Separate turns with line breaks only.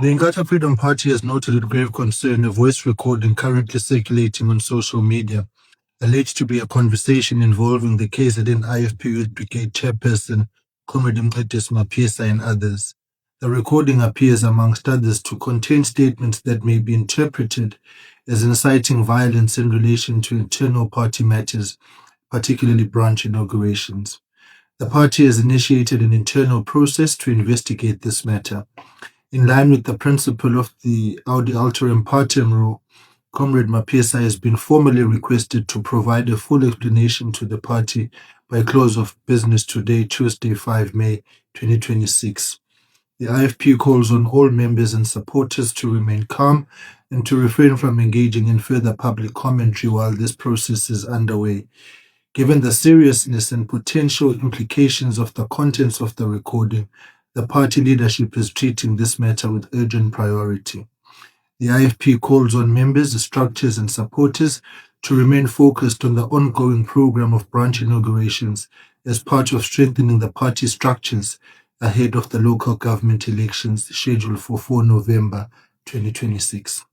The Inkatha Freedom Party has noted with grave concern a voice recording currently circulating on social media, alleged to be a conversation involving the KZN IFP Youth Brigade chairperson, Comrade Mqedis Mapisa, and others. The recording appears, amongst others, to contain statements that may be interpreted as inciting violence in relation to internal party matters, particularly branch inaugurations. The party has initiated an internal process to investigate this matter. In line with the principle of the Audi Alteram Partem rule, Comrade Mapisa has been formally requested to provide a full explanation to the party by close of business today, Tuesday, 5 May 2026. The IFP calls on all members and supporters to remain calm and to refrain from engaging in further public commentary while this process is underway. Given the seriousness and potential implications of the contents of the recording, the party leadership is treating this matter with urgent priority. The IFP calls on members, structures, and supporters to remain focused on the ongoing program of branch inaugurations as part of strengthening the party structures ahead of the local government elections scheduled for 4 November 2026.